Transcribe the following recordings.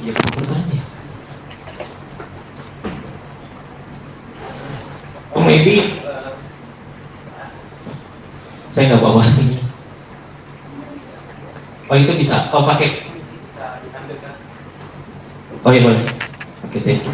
dia komputernya? Oh, maybe saya nggak bawa ini. Oh, itu bisa. Oh, pakai. Oh, iya boleh. Oke, thank you.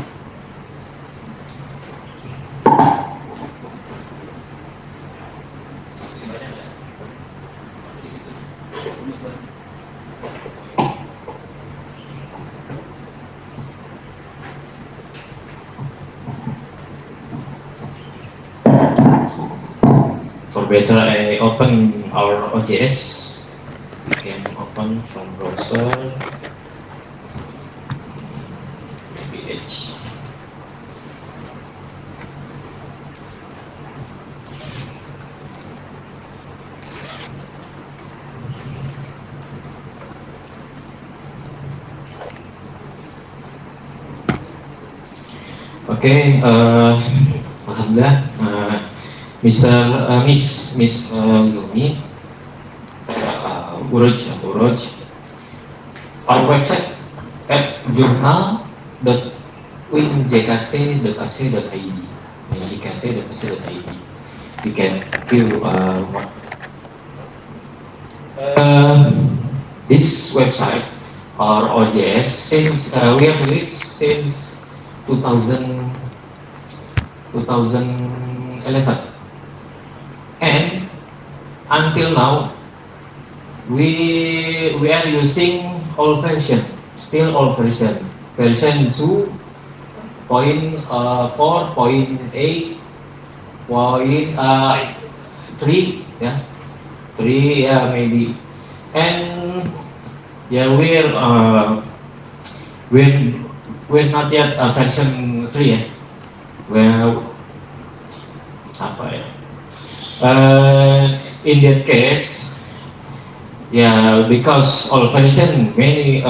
For better, I open our OJS. You can open from browser, maybe Edge. Okay, alhamdulillah, Miss Zumi, Uroj, our website at journal.winjkt.ac.id, winjkt.ac.id. You can view this website or OJS since we have released since 2011, and until now we are using old version, still old version 2.4.8.3, yeah, 3, yeah, maybe. And yeah, we're not yet version 3, ya. Well, apa ya? In that case, yeah, because all version many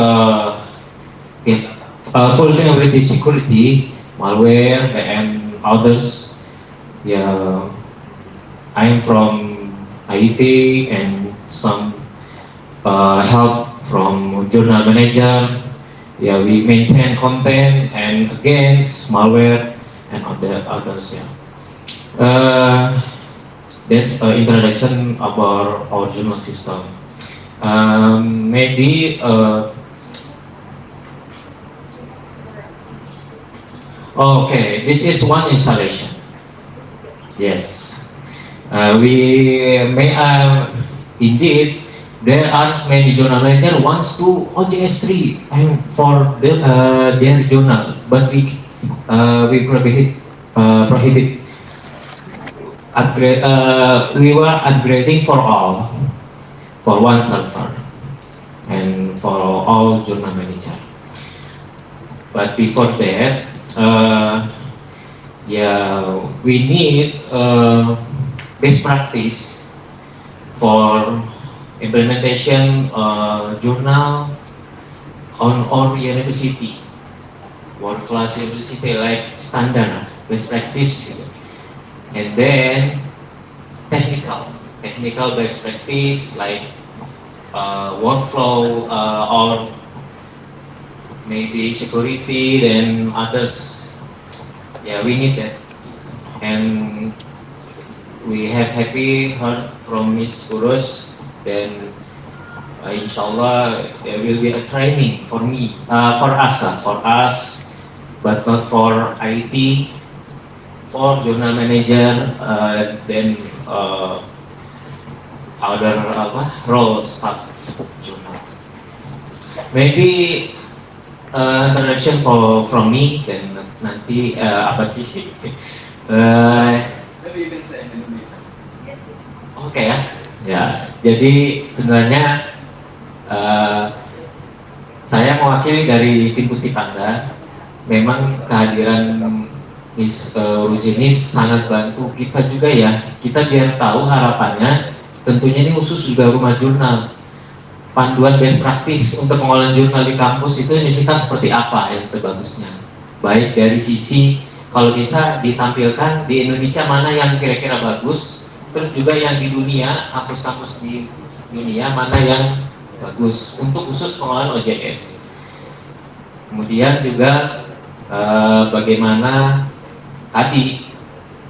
vulnerability security, malware, and others. Yeah, I'm from IT and some help from journal manager. Yeah, we maintain content and against malware and others. Yeah, that's introduction about our journal system. Maybe okay, this is one installation. Yes, we may indeed. There are many journal manager wants to OJS 3 and for their journal, but we prohibit upgrade. We were upgrading for all, for one server, and for all journal manager. But before that, yeah, we need best practice for implementation journal on our university, world class university, like standard best practice, and then technical best practice like workflow or maybe security and others. Yeah, we need that, and we have happy heard from Miss Urus. Then inshallah there will be a training for me, for us, but not for IT, for journal manager, then other role staff journal. Maybe introduction from me, dan nanti apa sih? Maybe you can say in Indonesia. Oke ya. Ya, jadi sebenarnya saya mewakili dari tim Pusdikanda. Memang kehadiran Miss Ruzi ini sangat bantu kita juga ya. Kita biar tahu harapannya, tentunya ini khusus juga rumah jurnal. Panduan best practice untuk pengolahan jurnal di kampus itu misalkan seperti apa yang terbagusnya. Baik dari sisi kalau bisa ditampilkan di Indonesia mana yang kira-kira bagus, terus juga yang di dunia, kampus-kampus di dunia mana yang bagus untuk khusus pengolahan OJS. Kemudian juga bagaimana tadi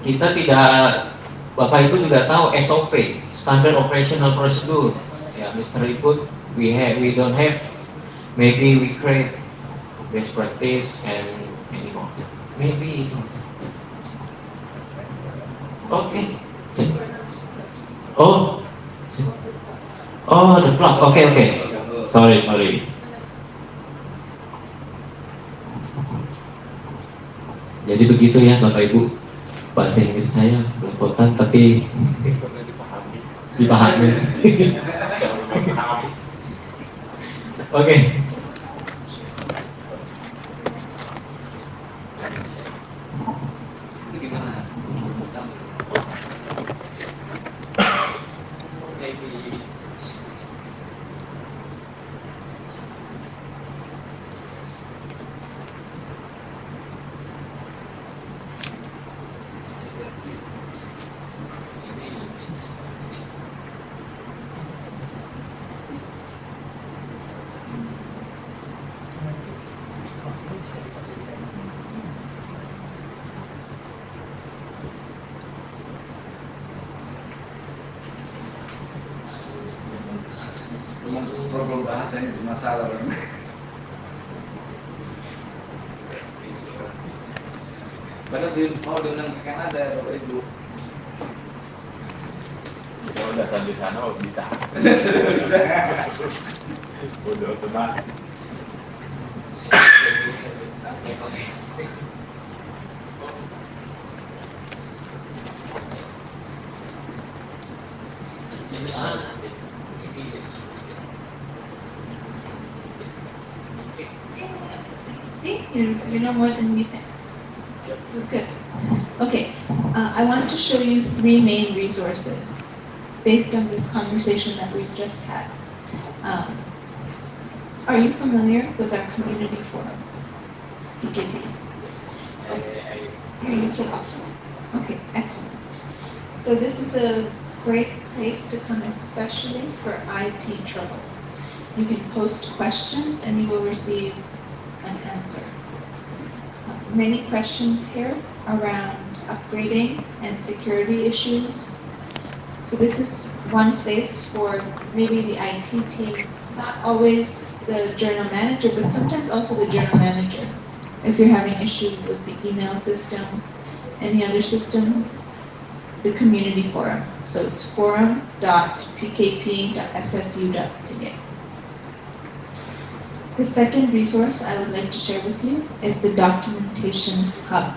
kita tidak, Bapak Ibu juga tahu SOP, Standard Operational Procedure. Ya, Mr. Ibu, we don't have, maybe we create best practice and anymore. Maybe itu aja. Oke. Oh, oh, the clock. Oke. Sorry. Jadi begitu ya Bapak Ibu, bahasa Inggris saya belepotan tapi dipahami. Oke. Problem bahasanya masalah. Padahal mau diundang ke Kanada, Bapak Ibu. Kita udah sampai sana, oh bisa. Udah otomatis. See, you know more than we think. This is good. Okay, I want to show you 3 main resources based on this conversation that we've just had. Are you familiar with our community forum? PKP. You use it often. Okay, excellent. So this is a great place to come, especially for IT trouble. You can post questions and you will receive an answer. Many questions here around upgrading and security issues. So this is one place for maybe the IT team, not always the journal manager, but sometimes also the journal manager. If you're having issues with the email system, any other systems, the community forum. So it's forum.pkp.sfu.ca. The second resource I would like to share with you is the Documentation Hub.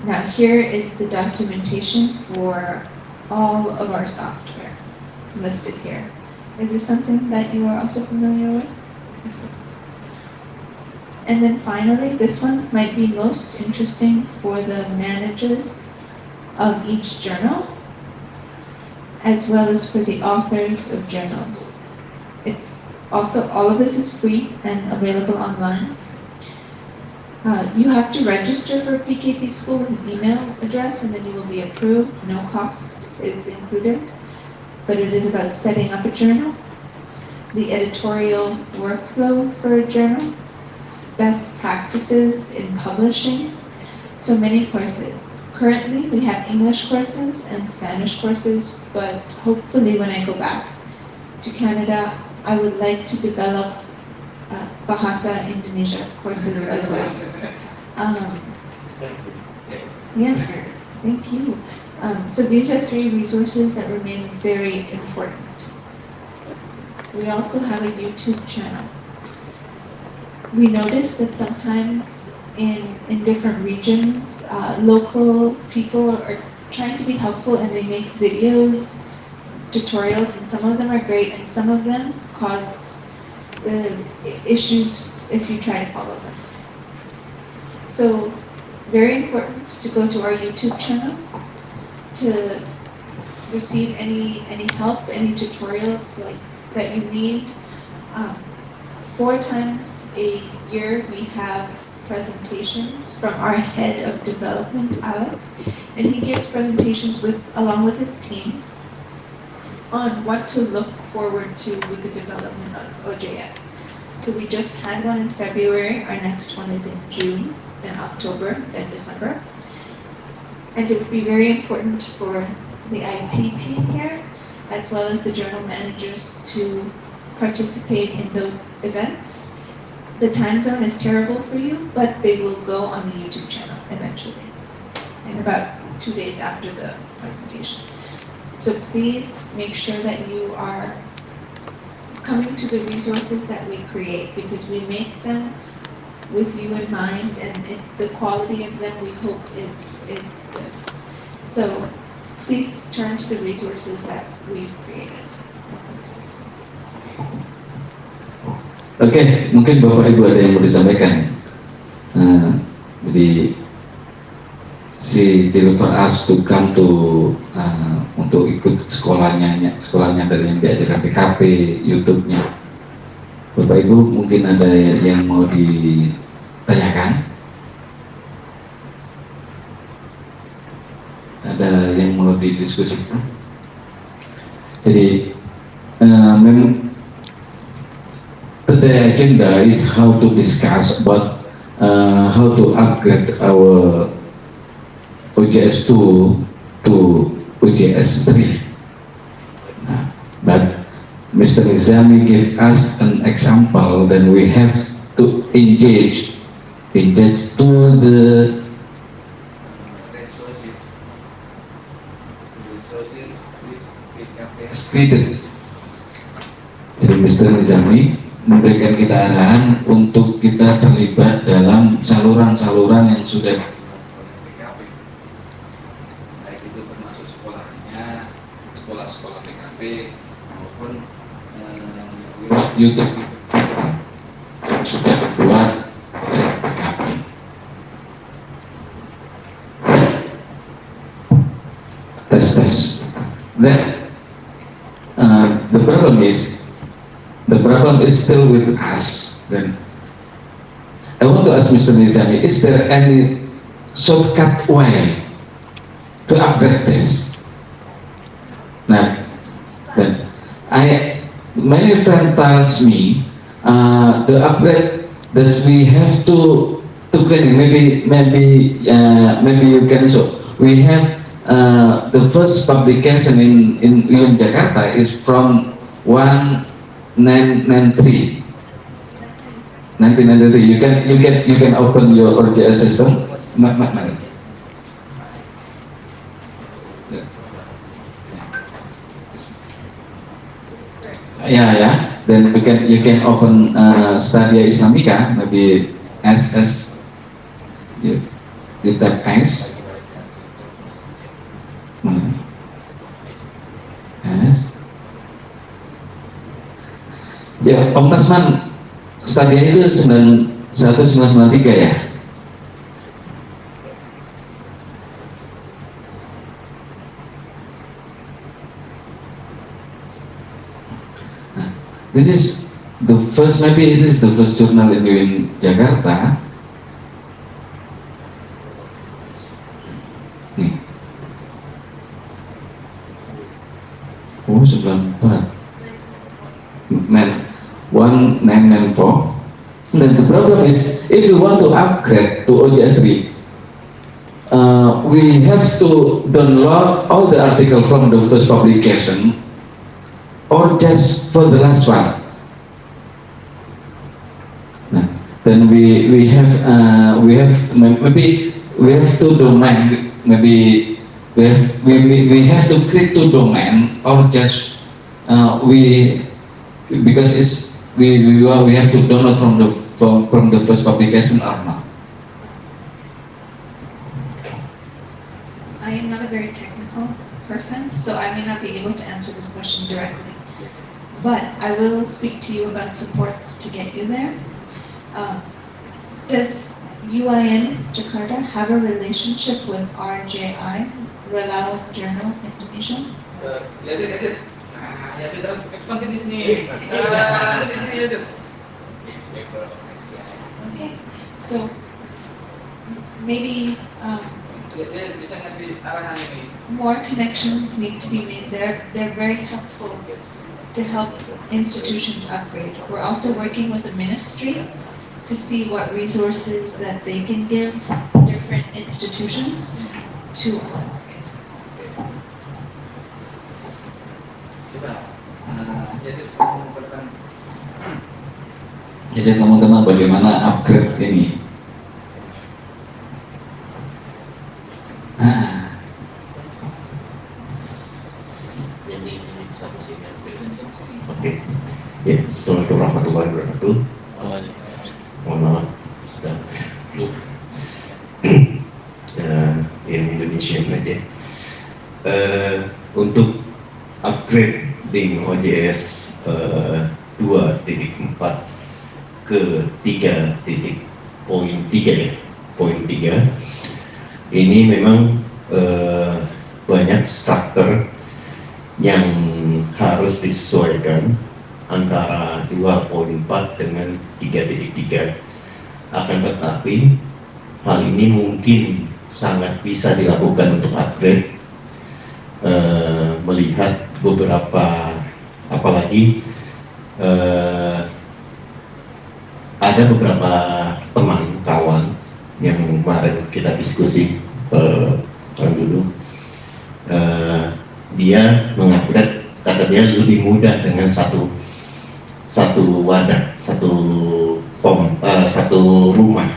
Now here is the documentation for all of our software listed here. Is this something that you are also familiar with? And then finally, this one might be most interesting for the managers of each journal, as well as for the authors of journals. It's also, all of this is free and available online. You have to register for PKP School with an email address and then you will be approved. No cost is included, but it is about setting up a journal, the editorial workflow for a journal, best practices in publishing, so many courses. Currently, we have English courses and Spanish courses, but hopefully when I go back to Canada, I would like to develop Bahasa Indonesia courses as well. Yes, thank you. So these are 3 resources that remain very important. We also have a YouTube channel. We notice that sometimes in different regions, local people are trying to be helpful and they make videos, tutorials, and some of them are great and some of them cause issues if you try to follow them. So very important to go to our YouTube channel to receive any help, any tutorials like that you need. 4 times a year we have presentations from our head of development, Alec, and he gives presentations along with his team on what to look forward to with the development of OJS. So we just had one in February, our next one is in June, then October, then December. And it would be very important for the IT team here, as well as the journal managers, to participate in those events. The time zone is terrible for you, but they will go on the YouTube channel eventually, in about 2 days after the presentation. So please make sure that you are coming to the resources that we create, because we make them with you in mind, and the quality of them we hope is good. So please turn to the resources that we've created. Oke, mungkin Bapak Ibu ada yang mau disampaikan. Jadi she deliver us to come to untuk ikut sekolahnya dari yang diajarkan PKP, YouTube-nya. Bapak Ibu mungkin ada yang mau ditanyakan? Ada yang mau didiskusikan? Jadi memang the agenda is how to discuss about how to upgrade our OJS 2 to OJS 3. But Mr. Nizami gave us an example, then we have to engage to the street. Jadi Mr. Nizami memberikan kita arahan untuk kita terlibat dalam saluran-saluran yang sudah PKP, baik itu termasuk sekolahnya, sekolah-sekolah PKP maupun YouTube yang sudah dibuat oleh PKP. Tes. Then the problem is still with us. Then I want to ask Mr. Nizami, is there any shortcut way to upgrade this? Nah, then many friends tells me the upgrade that we have to clean. Maybe you can show. We have the first publication in Jakarta is from 1993. You can open your OJS system. Yeah. Then you can open Stadia Islamika, maybe SS. You tap S. S. Ya, Om Tasman, Stadia itu 1993 ya? Nah, this is the first journal in Jakarta. Nih. Oh, 94. 1994. Then the problem is, if you want to upgrade to OJS 3, we have to download all the article from the first publication, or just for the last one. Then we have two domain. Maybe we have to create two domain, or just because we have to download from the first publication or not. I am not a very technical person, so I may not be able to answer this question directly. But I will speak to you about supports to get you there. Does UIN Jakarta have a relationship with RJI, Relawan Journal Indonesia? Okay, so maybe more connections need to be made. They're very helpful to help institutions upgrade. We're also working with the ministry to see what resources that they can give different institutions to upgrade. Coba, jadi mengumpulkan Jadi teman-teman bagaimana upgrade ini? Oke, ya, Assalamualaikum warahmatullahi wabarakatuh. Mohon maaf, sedang flu. In Indonesia aja. Untuk upgrading OJS 2.4 ke 3.3 ya, poin 3 ini memang banyak struktur yang harus disesuaikan antara 2.4 dengan 3.3. Akan tetapi hal ini mungkin sangat bisa dilakukan untuk upgrade melihat beberapa, apalagi ada beberapa teman kawan yang kemarin kita diskusi dulu, dia mengupgrade, kata dia lebih mudah dengan satu wadah, satu rumah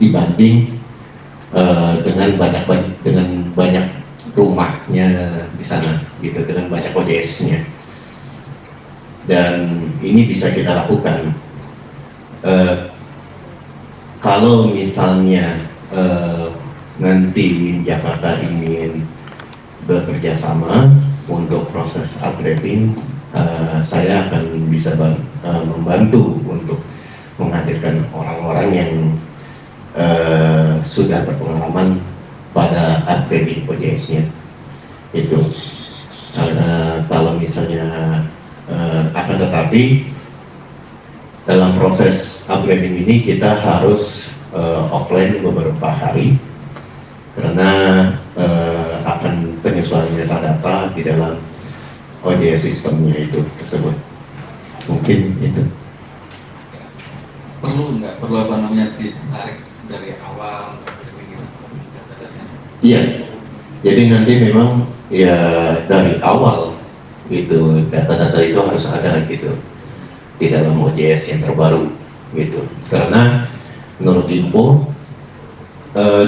dibanding dengan banyak rumahnya di sana, gitu, dengan banyak ODS-nya. Dan ini bisa kita lakukan. Kalau misalnya nanti Jakarta ingin bekerja sama untuk proses upgrading, saya akan bisa membantu untuk menghadirkan orang-orang yang sudah berpengalaman pada upgrading OJS-nya. Itu kalau misalnya akan tetapi dalam proses upgrading ini kita harus offline beberapa hari karena akan penyesuaian metadata di dalam OJS sistemnya itu tersebut. Mungkin itu. Perlu apa namanya ditarik dari awal? Iya. Jadi nanti memang ya dari awal itu data-data itu harus ada gitu di dalam OJS yang terbaru gitu. Karena menurut info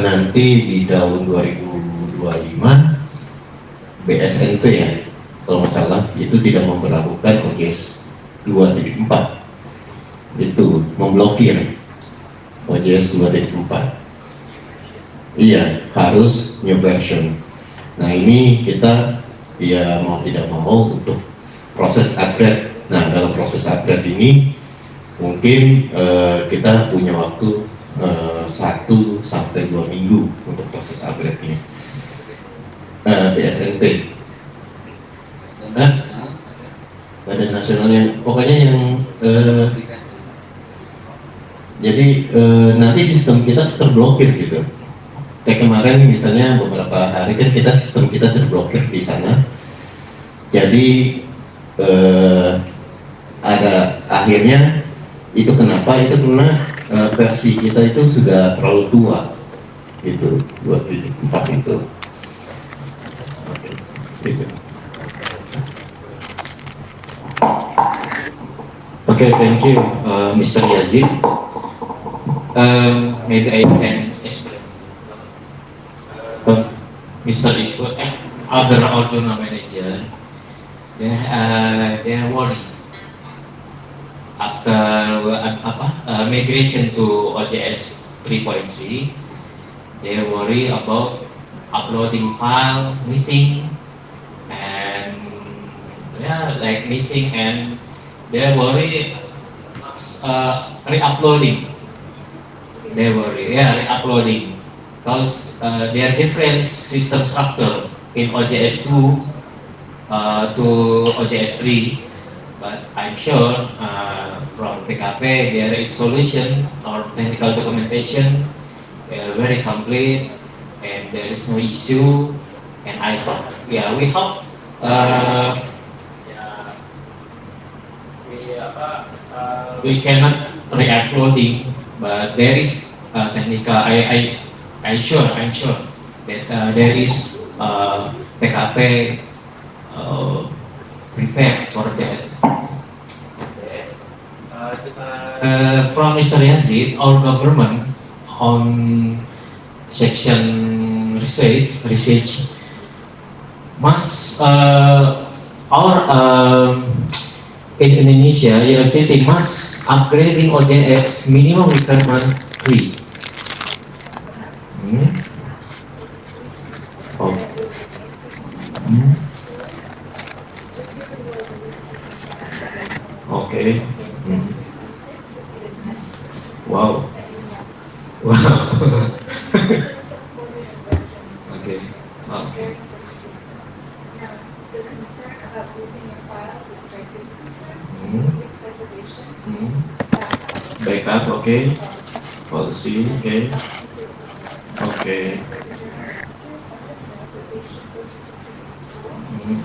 nanti di tahun 2025 BSNP ya kalau nggak salah itu tidak memperlakukan OJS 2.4, itu memblokir OJS 2.4. Iya, harus new version. Nah ini kita ya mau tidak mau untuk proses upgrade. Nah dalam proses upgrade ini mungkin kita punya waktu 1 sampai 2 minggu untuk proses upgrade-nya. BSNP. Badan nasional yang pokoknya yang jadi nanti sistem kita terblokir gitu. Kayak kemarin misalnya beberapa hari kan sistem kita terblokir di sana. Jadi ada akhirnya itu kenapa? Itu karena versi kita itu sudah terlalu tua, itu 2.4 itu. Oke, gitu. Okay, thank you, Mr. Yazid. Maybe I can explain. Mr. Iko and other original manager, they are worried after migration to OJS 3.3. They worry about uploading file missing and missing, and they worry re-uploading. They worry, re-uploading. Because there are different system structure in OJS 2 to OJS 3, but I'm sure from PKP there is solution or technical documentation very complete and there is no issue, and I hope, we hope we cannot re-uploading, but there is technical. I'm sure that there is PKP prepared for that. From Mr. Yazid, our government on section research must in Indonesia university must upgrading OJX minimum requirement 3. Oh. Okay. Wow. Okay. Okay. The concern about losing your files is very good concern. With preservation, Backup, okay. Policy, okay. Okay. Okay. And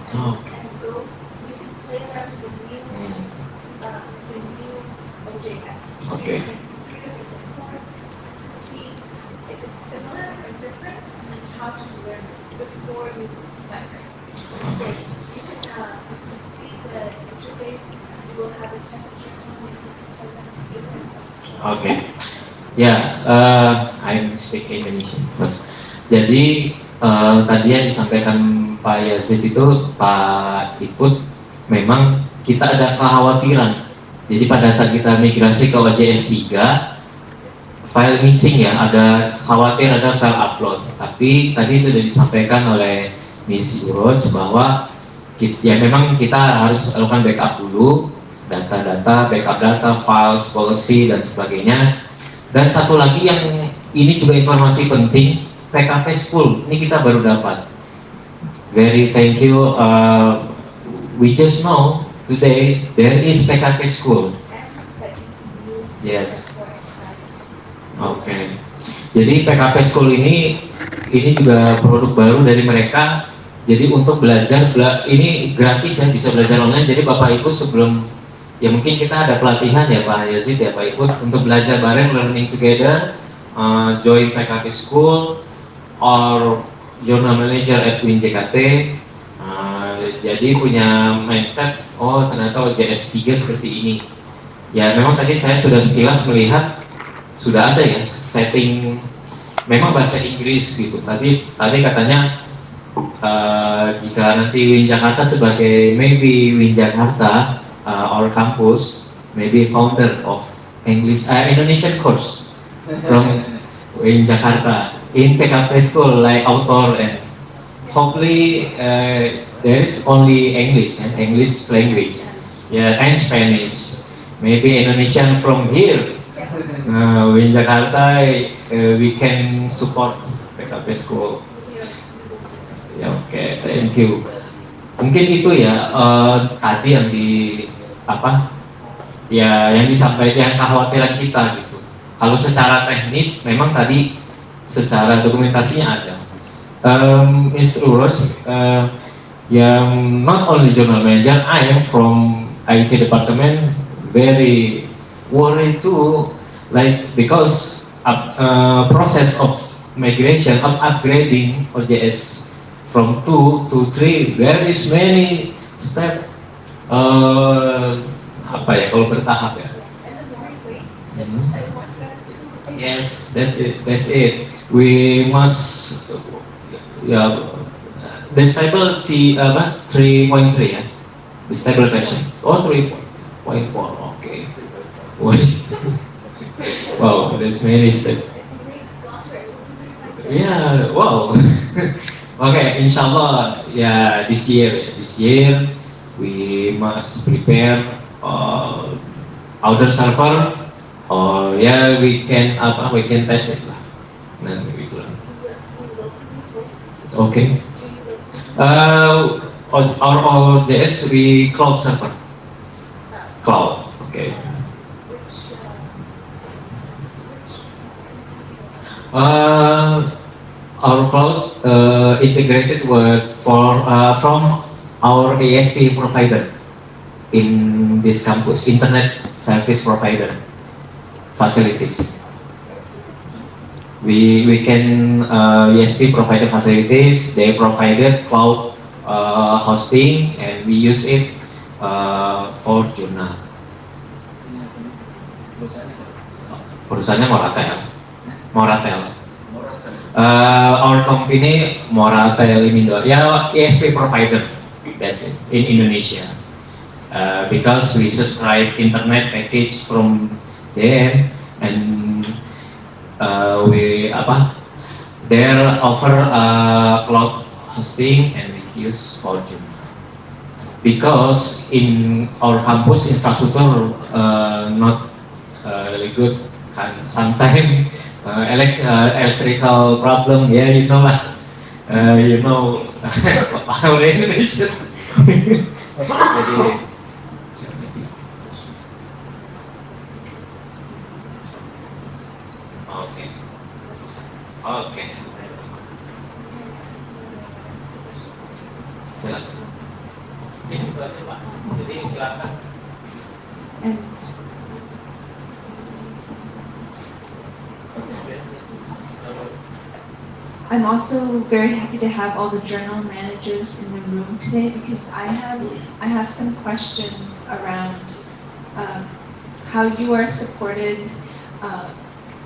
go, you can play around with the new OJS. Okay. You can read it before to see if it's similar or different, and then how to learn it before you migrate. So you can see the interface, you will have a texture on it. Okay. Ya, I'm speak Indonesian first. Jadi tadi yang disampaikan Pak Yazid itu, Pak Iput, memang kita ada kekhawatiran. Jadi pada saat kita migrasi ke OJS 3, file missing ya, ada khawatir ada file upload. Tapi tadi sudah disampaikan oleh Miss Uroj bahwa ya memang kita harus lakukan backup dulu, data-data, backup data, files, policy dan sebagainya. Dan satu lagi yang ini juga informasi penting, PKP School ini kita baru dapat. Very thank you. We just know today there is PKP School. Yes. Oke. Okay. Jadi PKP School ini juga produk baru dari mereka. Jadi untuk belajar ini gratis ya, bisa belajar online. Jadi Bapak Ibu sebelum ya mungkin kita ada pelatihan ya Pak Yazid ya Pak Ibu untuk belajar bareng, learning together, join PKP School or Journal Manager at WinJKT. Jadi punya mindset, oh ternyata OJS 3 seperti ini. Ya memang tadi saya sudah sekilas melihat sudah ada ya setting, memang bahasa Inggris gitu. Tadi katanya jika nanti WinJakarta sebagai maybe WinJakarta our campus maybe founder of English Indonesian course from WinJakarta in PKP School like author, and hopefully there is only English and English language, yeah, and Spanish, maybe Indonesian from here. WinJakarta we can support PKP School. Ya, oke, thank you. Mungkin itu ya tadi yang yang disampaikan, yang kekhawatiran kita gitu. Kalau secara teknis memang tadi secara dokumentasinya ada. Ms. Uroj, yang not only journal manager, I am from IT department, very worried too, like because process of migration of upgrading OJS from 2 to 3, there is many step, kalau bertahap ya. Yes, that's it. We must the stability 3.3 ya, the stable version. Oh 3.4, okay. Wow, there's many steps. Yeah, wow. Okay, inshallah, yeah, this year we must prepare outer server. Yeah, we can test it lah. Nah, begitu lah. Okay. Our OJS we cloud server. Cloud, okay. Our cloud integrated from our ASP provider in this campus, internet service provider facilities. We can ESP provided facilities. They provided cloud hosting, and we use it for journal. Perusahaannya Moratel. Our company Moratel Indo. Yeah, ESP provider. That's it in Indonesia. Because we subscribe internet package from them, and they offer cloud hosting, and we use for journal. Because in our campus infrastructure not really good, sometimes electrical problem, yeah, you know lah, our Indonesia. Jadi, oke. Silakan. Ini itu aja, Pak. Jadi silakan. And I'm also very happy to have all the journal managers in the room today, because I have some questions around how you are supported,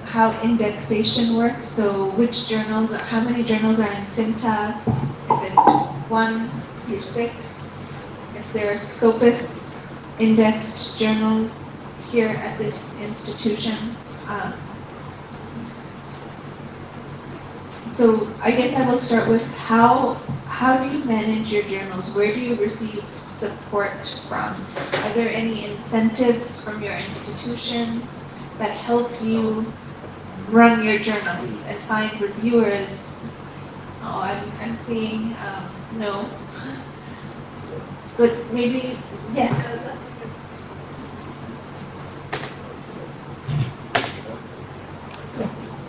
how indexation works. So which journals, how many journals are in Cinta, if it's 1 through 6, if there are Scopus indexed journals here at this institution. So I guess I will start with how do you manage your journals? Where do you receive support from? Are there any incentives from your institutions that help you run your journals and find reviewers? Oh, I'm seeing no, but maybe yes.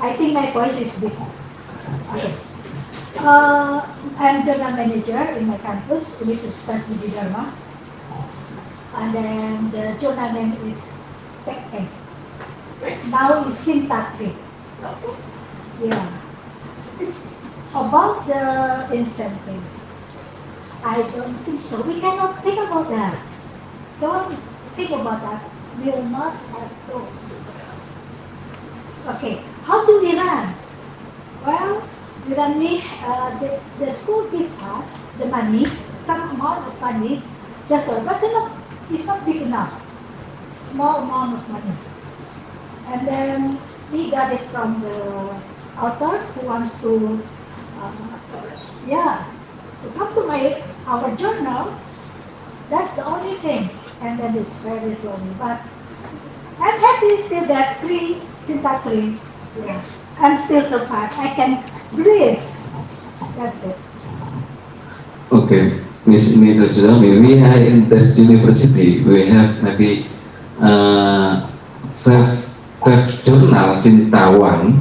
I think my voice is big. Okay. I'm journal manager in my campus, Universitas Budi Dharma, and then the journal name is Tech Ed. Now is Cinta 3. Yeah, it's about the incentive. I don't think so. We cannot think about that. Don't think about that. We will not have those. Okay, how do we run? Well, we run the school gives us the money, some amount of money, just for, but it's not big enough. Small amount of money. And then we got it from the author who wants to, to come to our journal. That's the only thing. And then it's very slowly. But I'm happy still that Cinta 3. Yes. I'm still survived. I can breathe. That's it. Okay, Miss Nita Sudami, we are in this university. We have maybe five journal Cinta 1.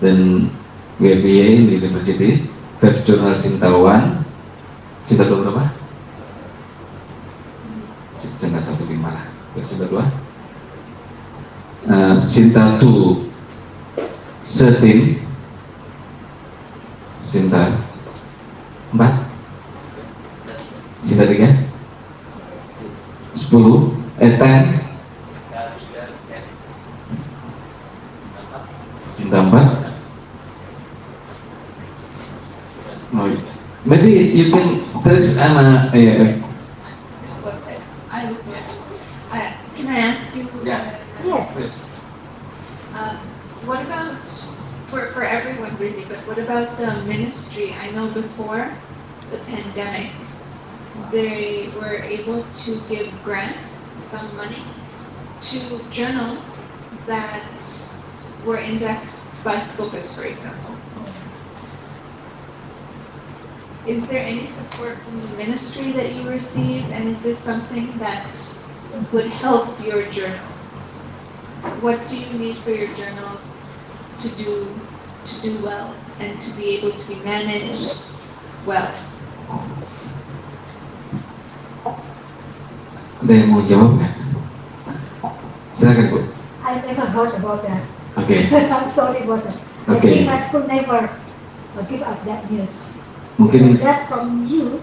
Then we have VA in the university. 5 journal Cinta 1. Cinta 2 berapa? Cinta 1 5 lah. Cinta 2. Cinta 2 13, Cinta 4, Cinta 3, 10, 10, Cinta 4. Oh, maybe you can there's There's website. Can I ask you? Yeah. Yes. What about, for everyone really, but what about the ministry? I know before the pandemic, they were able to give grants, some money, to journals that were indexed by Scopus, for example. Is there any support from the ministry that you received, and is this something that would help your journals? What do you need for your journals to do well and to be able to be managed well? Ada yang mau jawab nggak? Silakan Bu. I never heard about that. Oke. I'm sorry about that. I Okay. think my school never give us that news. Mungkin Because that from you.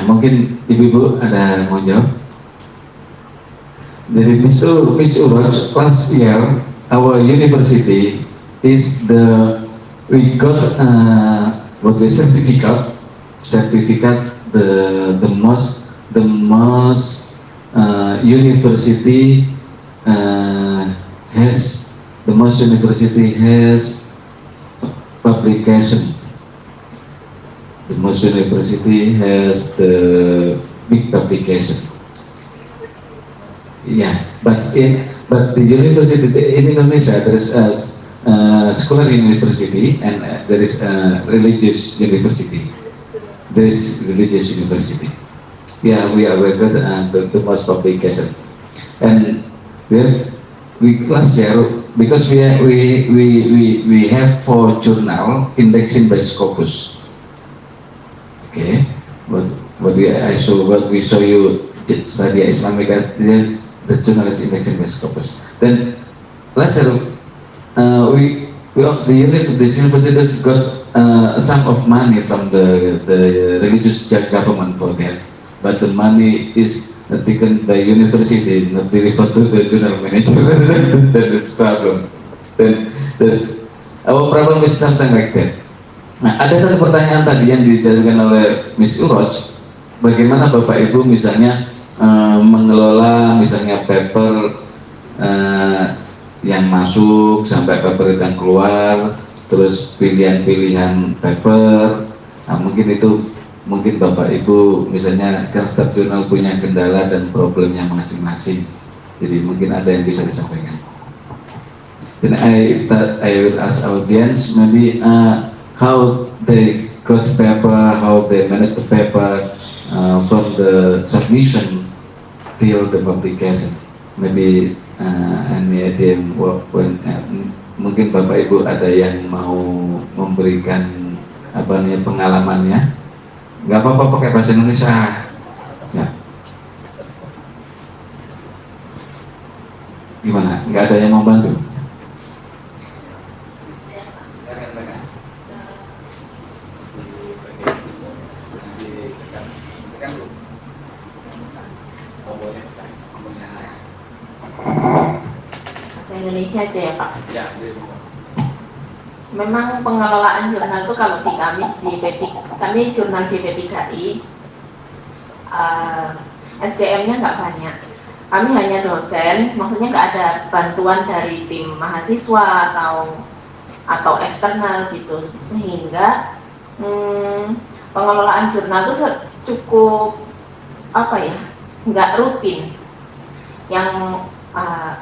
mungkin ibu-ibu ada mau jawab. Dari Miss Uroj, last year our university is we got what we certificate the most university has publication. The most university has the big publication. Yeah, but the university in Indonesia there is a scholar university and there is a religious university. There is religious university. Yeah, we got the most publication, and we last year because we have 4 journal indexing by Scopus. Okay, what we show you study Islamic, the journalist indexing by Scopus. Then last year this university got a sum of money from the religious government for that, but the money is taken by university, not delivered to the journal manager. That's problem. Then our problem is something like that. Nah, ada satu pertanyaan tadi yang dijalankan oleh Miss Uroj, bagaimana Bapak Ibu misalnya mengelola misalnya paper yang masuk sampai paper yang keluar, terus pilihan-pilihan paper. Nah, mungkin Bapak Ibu misalnya kan setiap jurnal punya kendala dan problemnya masing-masing. Jadi mungkin ada yang bisa disampaikan. Then I will ask audience maybe how they got paper, how they manage the paper from the submission till the publication. Maybe any idea mungkin Bapak Ibu ada yang mau memberikan pengalamannya. Nggak apa-apa pakai bahasa Indonesia. Ya. Gimana? Nggak ada yang mau bantu? Bahasa Indonesia aja ya Pak. Memang pengelolaan jurnal itu kalau di kami kami jurnal JP3I SDM-nya nggak banyak. Kami hanya dosen, maksudnya nggak ada bantuan dari tim mahasiswa atau eksternal gitu, sehingga pengelolaan jurnal itu cukup nggak rutin. Yang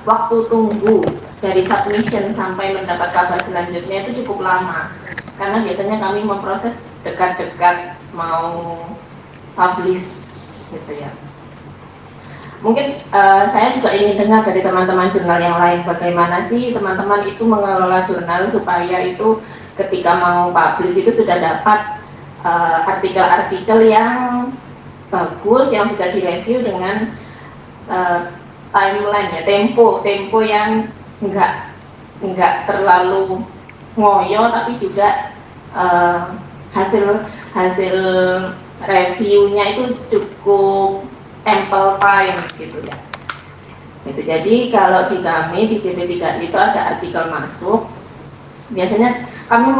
waktu tunggu dari submission sampai mendapat kabar selanjutnya itu cukup lama, karena biasanya kami memproses dekat-dekat mau publish gitu ya. Mungkin saya juga ingin dengar dari teman-teman jurnal yang lain, bagaimana sih teman-teman itu mengelola jurnal supaya itu ketika mau publish itu sudah dapat artikel-artikel yang bagus, yang sudah direview dengan timeline ya, tempo yang nggak terlalu ngoyo, tapi juga hasil reviewnya itu cukup ample time gitu ya. Itu jadi kalau di kami di JP3 itu ada artikel masuk, biasanya kami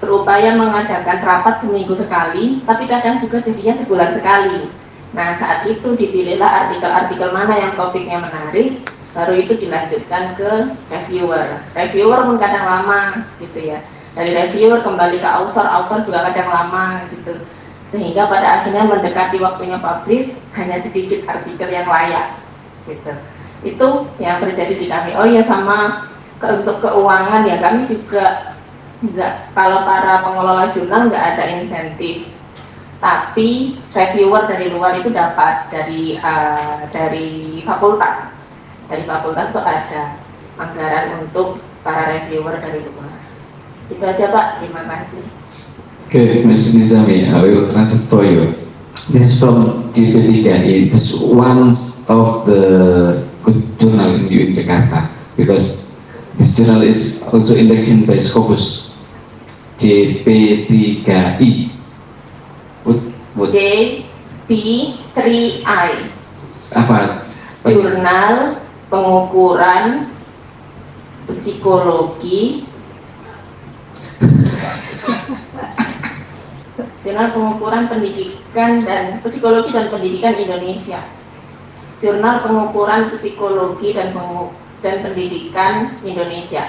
berupaya mengadakan rapat seminggu sekali, tapi kadang juga jadinya sebulan sekali. Nah, saat itu dipilihlah artikel-artikel mana yang topiknya menarik, baru itu dilanjutkan ke reviewer. Reviewer pun kadang lama gitu ya. Dari reviewer kembali ke author juga kadang lama gitu. Sehingga pada akhirnya mendekati waktunya publish, hanya sedikit artikel yang layak gitu. Itu yang terjadi di kami. Oh ya, sama untuk keuangan ya, kami juga kalau para pengelola jurnal nggak ada insentif. Tapi reviewer dari luar itu dapat dari fakultas. Dari fakultas itu ada anggaran untuk para reviewer dari luar. Itu aja Pak, terima kasih. Okay, Ms. Nizami, I will translate for you. This is from JP3. It is one of the good journal in UIN Jakarta, because this journal is also indexing by Scopus JP3I. What JP3I, apa? Jurnal Pengukuran Psikologi, Jurnal Pengukuran Pendidikan dan Psikologi dan Pendidikan Indonesia, Jurnal Pengukuran Psikologi dan Pendidikan Indonesia,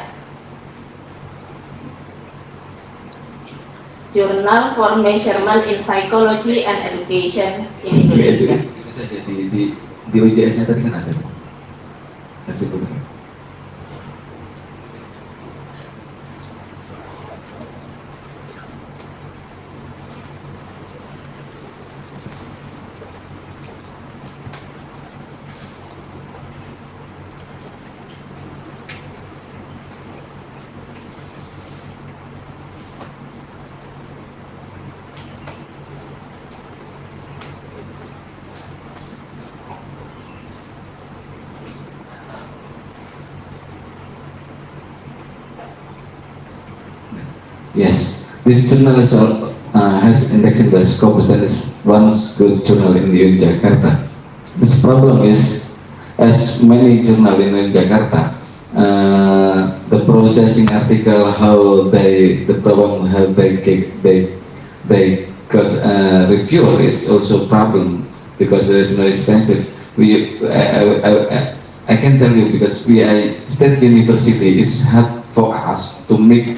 Journal for Measurement in Psychology and Education in Indonesia. Itu saja di OJS-nya tadi kan ada. Versi buku. Yes, this journal is has indexing by Scopus, and is one good journal in UIN Jakarta. This problem is, as many journal in UIN Jakarta, the processing article, how they got reviewer is also problem, because there is no extensive. I can tell you, because State University is hard for us to make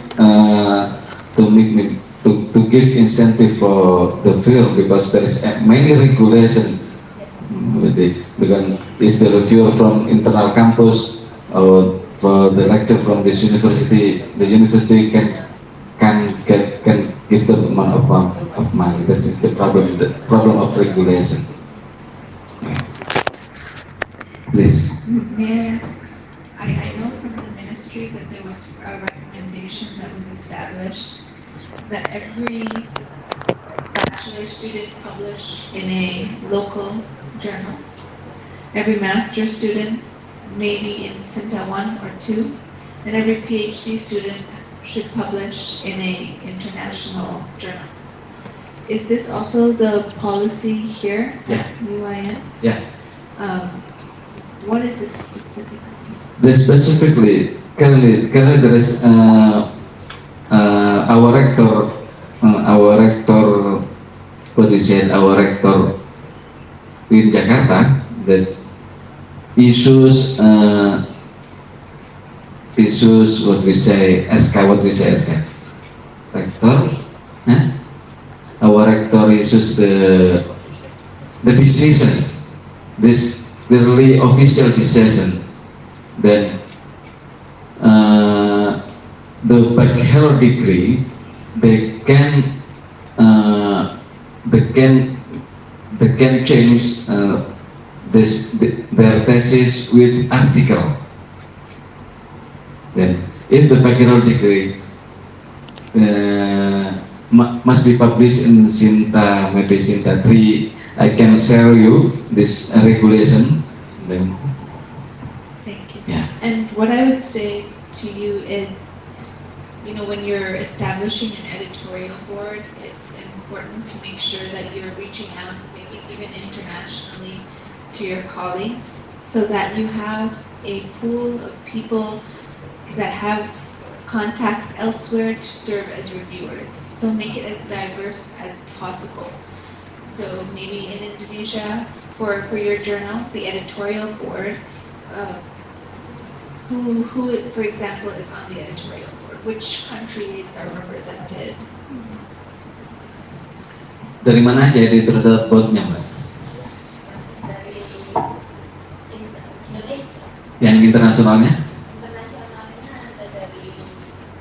to give incentive for the field, because there is many regulation with it. Because if the reviewer from internal campus or for the lecture from this university, the university can give the amount of money. That is the problem of regulation. Please. May I ask, I know from the ministry that there was a recommendation that was established that every bachelor student publish in a local journal, every master student maybe in Sinta 1 or 2, and every PhD student should publish in a international journal. Is this also the policy here at UIN? Yeah. What is it specifically? Specifically, currently there is our rector, what we said, our rector in Jakarta, that issues what we say SK, rector, our rector issues the decision, this really official decision, then the bachelor degree they can change their thesis with article. Then if the bachelor degree must be published in Sinta, maybe Sinta 3, I can share you this regulation. Then Thank you. yeah. And what I would say to you is, when you're establishing an editorial board, it's important to make sure that you're reaching out, maybe even internationally, to your colleagues, so that you have a pool of people that have contacts elsewhere to serve as reviewers. So make it as diverse as possible. So maybe in Indonesia, for your journal, the editorial board, who, for example, is on the editorial board? Which countries are represented? Dari mana aja editorial boardnya, Mbak? Dari Indonesia. Yang internasionalnya? Internasionalnya ada dari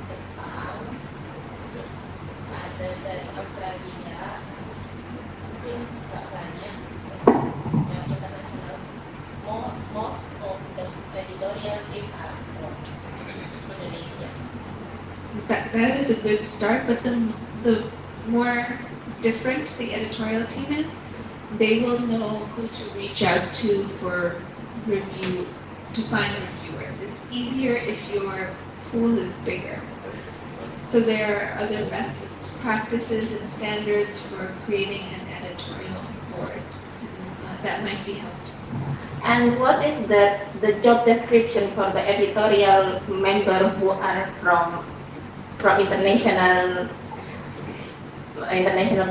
Jepang, ada dari Australia, mungkin nggak banyak. Yang internasional, most of the editorial team are from Indonesia. That is a good start, but the more different the editorial team is, they will know who to reach out to for review to find reviewers. It's easier if your pool is bigger. So there are other best practices and standards for creating an editorial board that might be helpful. And what is the job description for the editorial member who are from international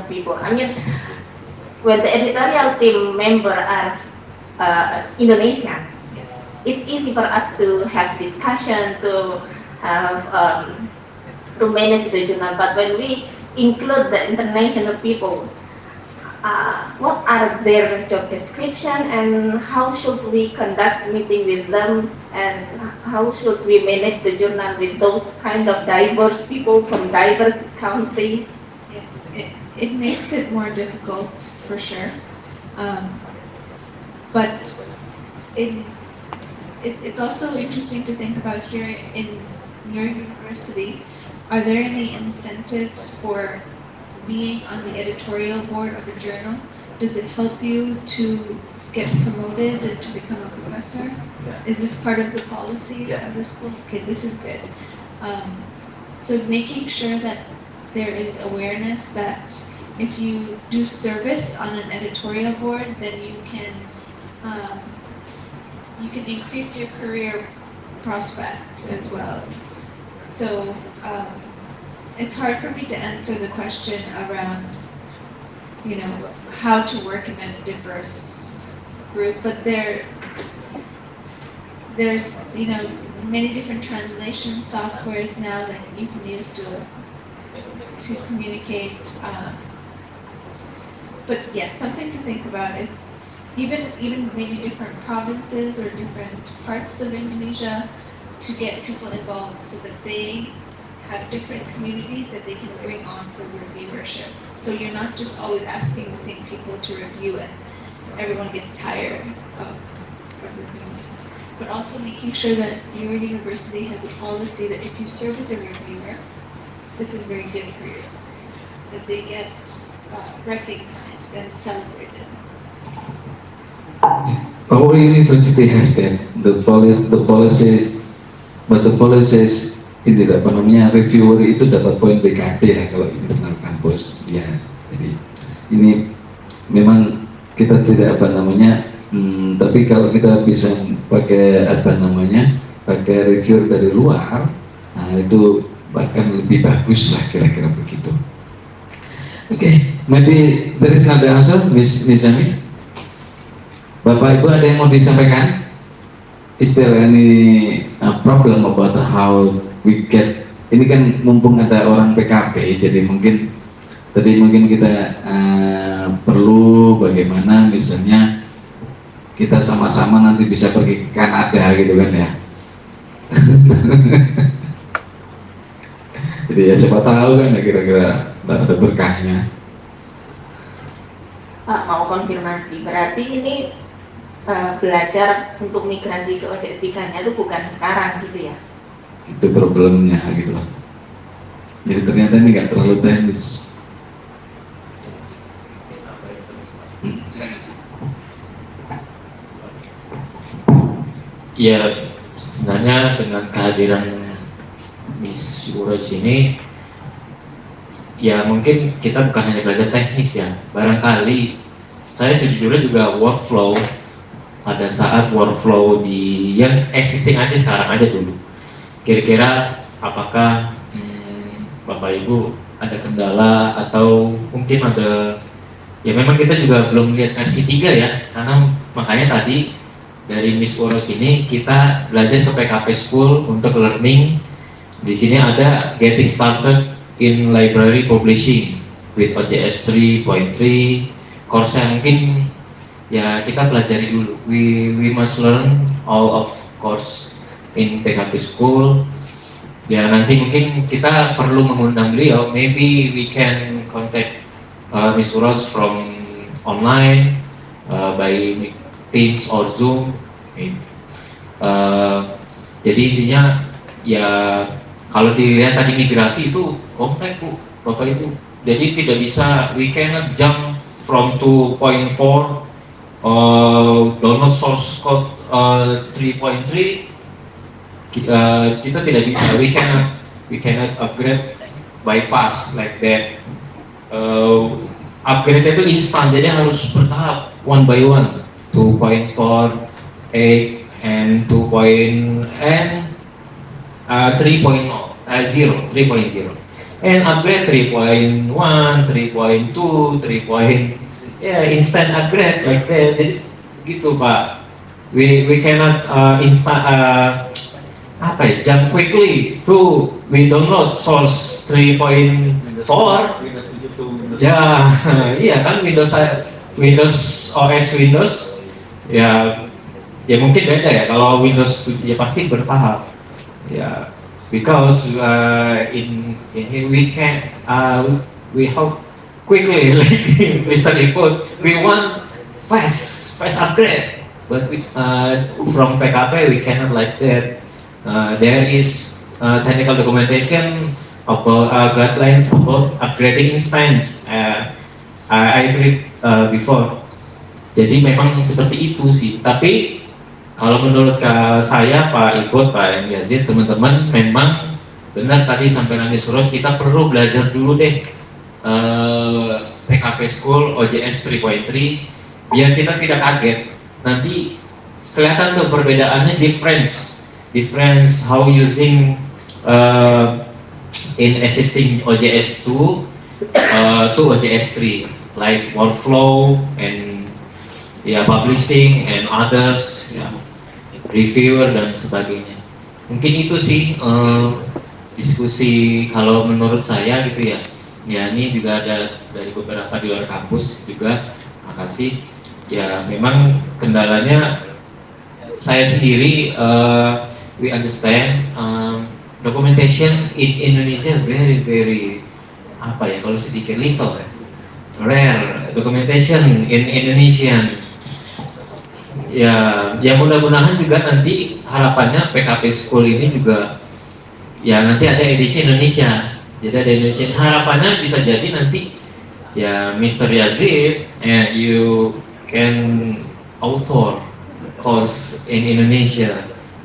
people? I mean, when the editorial team member are Indonesian, it's easy for us to have discussion, to have to manage the journal. But when we include the international people, what are their job description, and how should we conduct meeting with them, and how should we manage the journal with those kind of diverse people from diverse countries? Yes, it makes it more difficult for sure, but it's also interesting to think about here in your university. Are there any incentives for being on the editorial board of a journal? Does it help you to get promoted and to become a professor? Yeah. Is this part of the policy of the school? Okay, this is good. So making sure that there is awareness that if you do service on an editorial board, then you can increase your career prospect as well. So it's hard for me to answer the question around, how to work in a diverse group, but there's many different translation softwares now that you can use to communicate. But yeah, something to think about is even maybe different provinces or different parts of Indonesia to get people involved so that they have different communities that they can bring on for reviewership. So you're not just always asking the same people to review it. Everyone gets tired of reviewing. But also making sure that your university has a policy that if you serve as a reviewer, this is very good for you. That they get recognized and celebrated. Our university has that, the policy, but the policies itu reviewer itu dapat poin BKD ya kalau internal kampus ya. Jadi ini memang kita tidak tapi kalau kita bisa pakai pakai reviewer dari luar, nah itu bahkan lebih bagus lah kira-kira begitu. Okay, maybe there is another answer, Miss Nizami. Bapak Ibu ada yang mau disampaikan? Is there any problem about how we get? Ini kan mumpung ada orang PKP, jadi mungkin kita perlu bagaimana misalnya kita sama-sama nanti bisa pergi ke Kanada gitu kan ya. Jadi ya siapa tahu kan ya kira-kira ada berkahnya. Pak, mau konfirmasi, berarti ini belajar untuk migrasi ke OJS 3-nya itu bukan sekarang gitu ya? Itu problemnya gitu loh. Jadi ternyata ini nggak terlalu teknis. Ya, sebenarnya dengan kehadiran Miss Uro di sini, ya mungkin kita bukan hanya belajar teknis ya. Barangkali saya sejujurnya juga workflow pada saat workflow di yang existing aja sekarang aja dulu. Kira-kira apakah Bapak Ibu ada kendala atau mungkin ada, ya memang kita juga belum lihat versi 3 ya, karena makanya tadi dari Miss Uros ini kita belajar ke PKP School untuk learning. Di sini ada Getting Started in Library Publishing with OJS 3.3 course yang mungkin ya kita pelajari dulu. We must learn all of course in PKP School. Ya nanti mungkin kita perlu mengundang beliau. Maybe we can contact Miss Uros from online by Teams or Zoom. Jadi intinya ya kalau dilihat tadi migrasi itu kontak Bu, Bapak Ibu. Jadi tidak bisa, we cannot jump from 2.4 download source code 3.3 kita tidak bisa, we cannot upgrade bypass like that. Upgrade itu instan, jadi harus bertahap, one by one. 2.4, 8, and 2.0, and 3.0, and upgrade 3.1, 3.2, 3. Instant upgrade like that. Jadi gitu Pak. We cannot jump quickly to we download source 3.4. Ya, iya kan Windows OS ya mungkin beda ya. Kalau Windows ya pasti bertahap ya, because in here we hope quickly like Mr. Iput, we want fast upgrade, but from PKP we cannot like that. There is technical documentation about guidelines about upgrading instance. I read before. Jadi memang seperti itu sih. Tapi kalau menurut saya, Pak Ibot, Pak Yazid, teman-teman, memang benar tadi sampai Nami Suros, kita perlu belajar dulu deh PKP School OJS 3.3 biar kita tidak kaget. Nanti kelihatan tuh perbedaannya, difference how using in existing OJS 2 to OJS 3, like workflow and publishing and others, reviewer dan sebagainya. Mungkin itu sih diskusi kalau menurut saya gitu ya. Ya ini juga ada dari beberapa di luar kampus juga. Makasih. Ya memang kendalanya saya sendiri we understand documentation in Indonesia very kalau sedikit little rare documentation in Indonesian. Ya mudah-mudahan juga nanti harapannya PKP School ini juga ya nanti ada edisi Indonesia. Jadi ada Indonesia, harapannya bisa jadi nanti ya Mr. Yazid you can author course in Indonesia,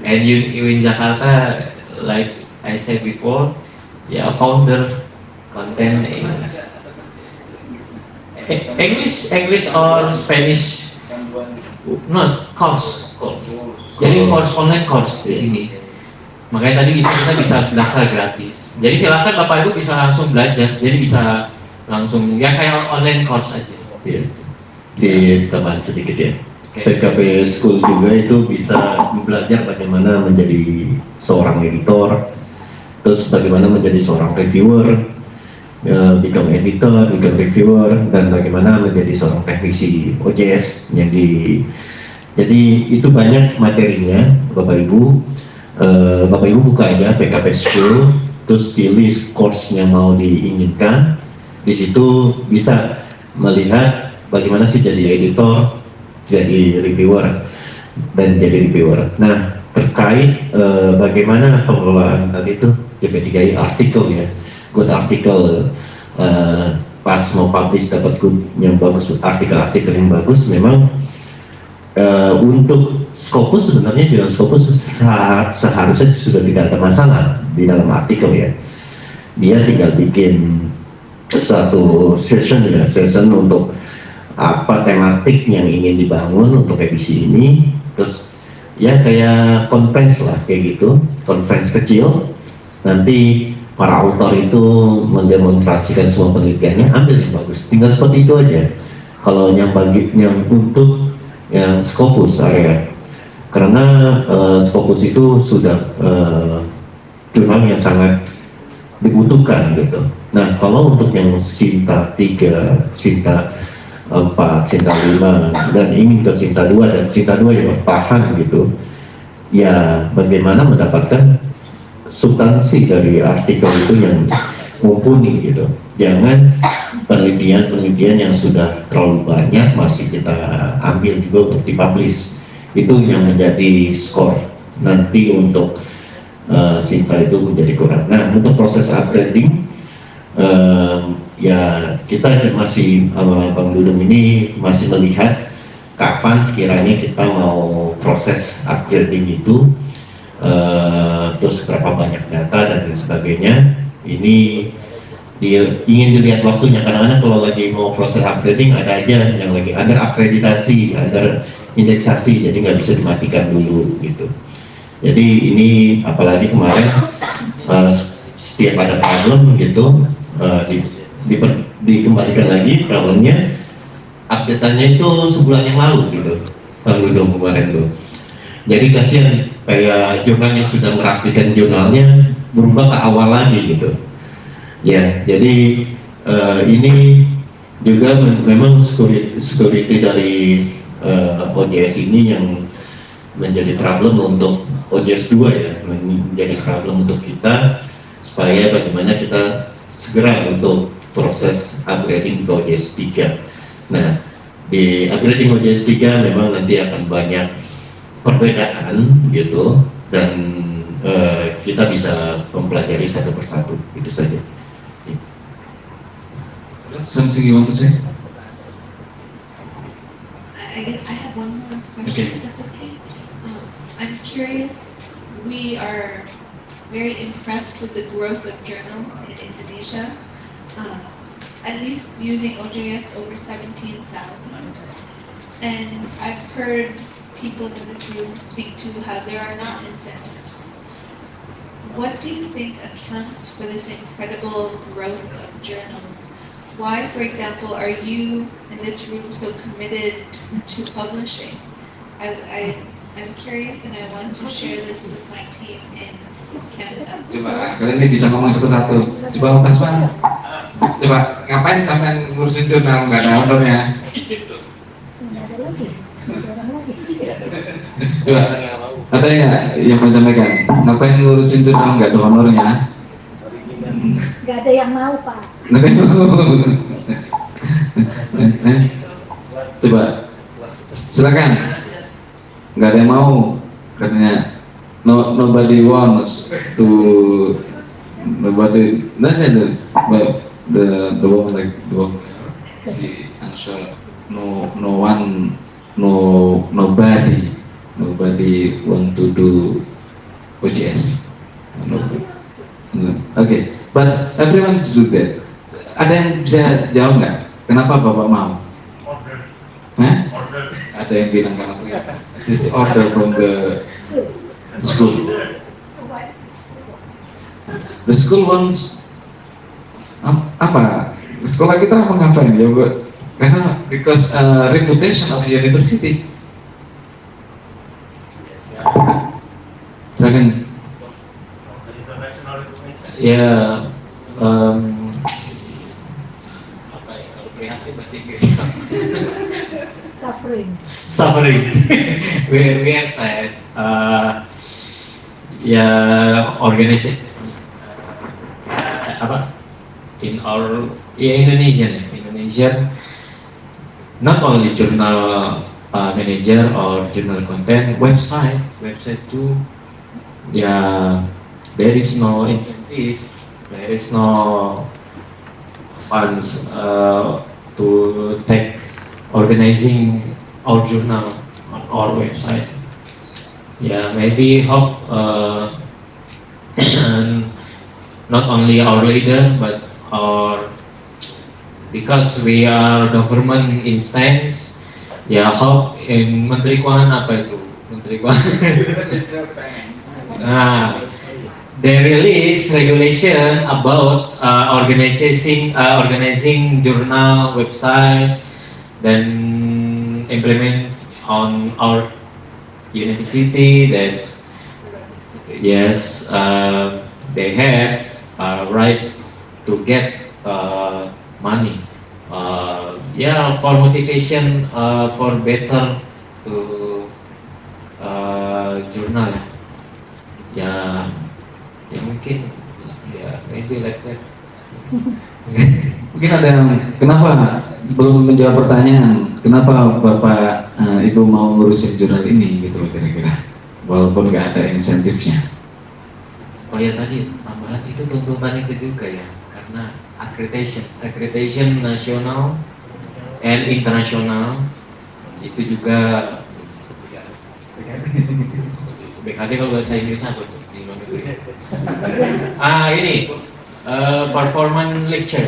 and you in Jakarta, like I said before, founder content in English or Spanish, not course. Jadi online course di sini. Makanya tadi kita bisa daftar gratis. Jadi silakan Bapak Ibu bisa langsung belajar. Jadi bisa langsung kayak online course aja. Iya. Di teman sedikit ya. PKP School juga itu bisa belajar bagaimana menjadi seorang editor, terus bagaimana menjadi seorang reviewer, become editor, become reviewer, dan bagaimana menjadi seorang teknisi OJS. Jadi itu banyak materinya, Bapak Ibu. Bapak Ibu buka aja PKP School, terus pilih course yang mau diinginkan. Di situ bisa melihat bagaimana sih jadi editor, jadi reviewer, dan jadi reviewer. Nah, terkait bagaimana pengelolaan tadi itu JP3i artikel ya, good artikel, pas mau publish dapat good yang bagus, artikel yang bagus, memang untuk Scopus sebenarnya di dalam Scopus seharusnya sudah tidak ada masalah di dalam artikel ya. Dia tinggal bikin satu session untuk apa tematik yang ingin dibangun untuk edisi ini, terus kayak conference lah kayak gitu, conference kecil. Nanti para author itu mendemonstrasikan semua penelitiannya, ambil yang bagus, tinggal seperti itu aja. Kalau yang untuk yang Scopus area, karena Scopus itu sudah jurnal yang sangat dibutuhkan gitu. Nah, kalau untuk yang Sinta 3, Sinta 4, Sinta 5, dan ingin ke Sinta 2 dan Sinta 2 yang bertahan gitu, ya bagaimana mendapatkan substansi dari artikel itu yang mumpuni gitu. Jangan penelitian yang sudah terlalu banyak masih kita ambil juga untuk dipublish. Itu yang menjadi skor nanti untuk Sinta itu menjadi kurang. Nah, untuk proses upgrading ya kita masih Bang Dudung ini masih melihat kapan sekiranya kita mau proses upgrading itu, terus berapa banyak data dan lain sebagainya. Ini ingin dilihat waktunya. Kadang-kadang kalau lagi mau proses upgrading ada aja yang lagi under akreditasi, under indeksasi, jadi nggak bisa dimatikan dulu gitu. Jadi ini apalagi kemarin setiap ada problem gitu, dikembalikan lagi problemnya, update-annya itu sebulan yang lalu gitu, tahun kemarin tuh. Jadi kasihan, kayak jurnal yang sudah merapikan jurnalnya berubah ke awal lagi gitu. Ya, jadi ini juga memang security dari OJS ini yang menjadi problem untuk OJS 2 ya, menjadi problem untuk kita, supaya bagaimana kita segera untuk proses upgrading ke OJS 3. Nah, di upgrading OJS 3 memang nanti akan banyak perbedaan gitu, dan kita bisa mempelajari satu persatu, itu saja. Something you want to say? I have one more question, Okay. if that's okay. I'm curious, we are very impressed with the growth of journals in Indonesia, at least using OJS over 17,000. And I've heard people in this room speak to how there are not incentives. What do you think accounts for this incredible growth of journals? Why, for example, are you in this room so committed to publishing? I'm curious and I want to share this with my team in Canada. Coba kalian ini bisa ngomong satu-satu. Coba Tasman. Coba ngapain sampai ngurusin jurnal nggak ada honornya? Nggak ada lagi. Nggak ada orang lagi. Coba ada yang mau sampaikan? Ngapain ngurusin jurnal nggak ada honornya? Nggak ada yang mau, Pak. Coba silakan. Nggak ada yang mau katanya. Nobody wants to. Nobody. The woman like the woman. Si answer nobody want to do OJS. Okay, but everyone to do that. Ada yang bisa jawab nggak? Kenapa Bapak mau? Hah? Ada yang bilang karena this is order from the school. So why does the school want? The school wants apa? Sekolah kita mau ngapain ya, Bu? Karena because reputation of the university. Silakan. Ya, apa ya kalau prihatin bahasa Inggris? Suffering. we are sad. Ya, organisasi apa? In our Indonesian, not only journal manager or journal content, website too. Yeah, there is no incentive, there is no funds to take organizing our journal on our website. Yeah, maybe hope not only our leader but our, because we are government instance. Ya, hope in Menteri Keuangan apa itu? Menteri Keuangan. Nah, they release regulation about organizing journal website, then implement on our university. That's yes, they have right to get money. Yeah, for motivation, for better to journal. Ya mungkin ya maybe like that. Mungkin ada yang kenapa belum menjawab pertanyaan, kenapa Bapak Ibu mau ngurusin jurnal ini gitu loh kira-kira, walaupun nggak ada insentifnya. Oh ya, tadi tambahan itu tuntutan itu juga ya, karena accreditation nasional and internasional. itu juga BKD kalau bahasa Inggris apa tuh di luar negeri? Ini performance lecture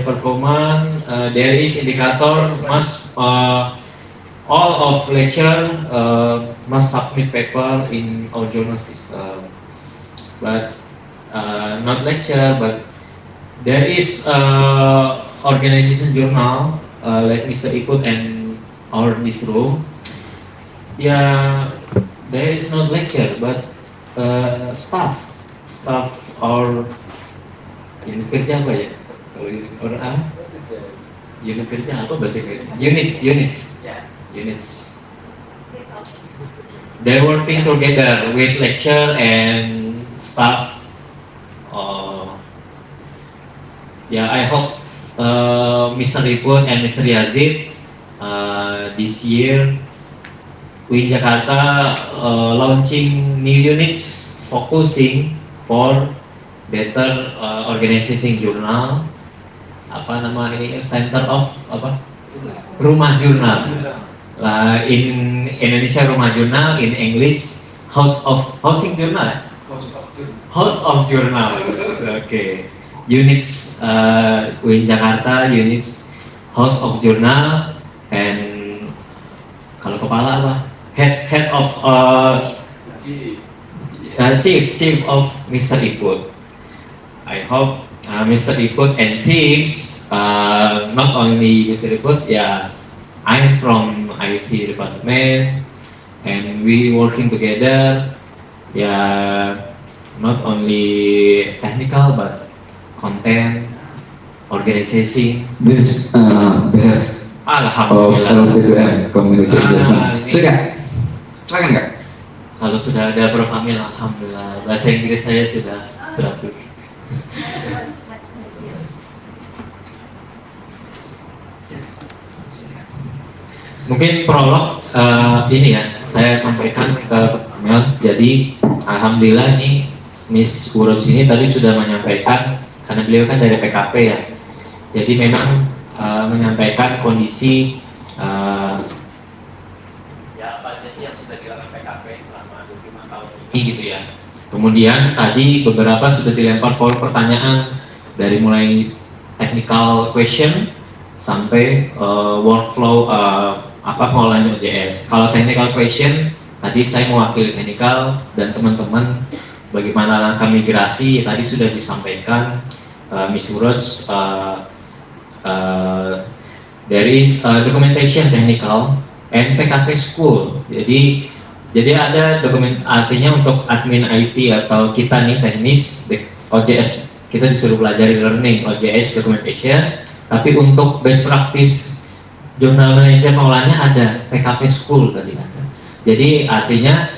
performance. There is indicator must all of lecture must submit paper in our journal system, but not lecture, but there is organization journal like Mr. Iput and our this room. Yeah, there is not lecture, but staff or unit kerja apa ya? Kalau unit orang unit kerja apa bahasa Inggris? Units. They're working together with lecture and staff. I hope Mr. Iput and Mr. Yazid this year UIN Jakarta launching new units focusing for better organizing journal. Apa nama ini? Center of apa? Rumah Jurnal. In Indonesia Rumah Jurnal, in English Housing Journal. House of Journals. Okay. Units UIN Jakarta, units House of Journal, and kalau kepala apa? Head of chief of Mr. Iput. I hope Mr. Iput and teams, not only Mr. Iput, I'm from IT department, and we working together. Not only technical but content, organization. This the head of Alhamdulillah. community engagement. Silakan nggak? Kalau sudah ada Prof. Amil, alhamdulillah. Bahasa Inggris saya sudah 100. Mungkin prolog ini ya, saya sampaikan ke Mel. Jadi alhamdulillah ini Miss Uroj ini tadi sudah menyampaikan, karena beliau kan dari PKP ya. Jadi memang menyampaikan kondisi apa aja sih yang sudah dilakukan PKP selama 25 tahun ini gitu ya. Kemudian tadi beberapa sudah dilempar poll pertanyaan dari mulai technical question sampai workflow pengolahan OJS. Kalau technical question tadi saya mewakili technical dan teman-teman bagaimana langkah migrasi tadi sudah disampaikan Miss Uroj. There is documentation technical and PKP school. Jadi ada dokumen, artinya untuk admin IT atau kita nih teknis OJS kita disuruh pelajari learning OJS documentation, tapi untuk best practice jurnal manager pengolahannya ada PKP school tadi ada. Jadi artinya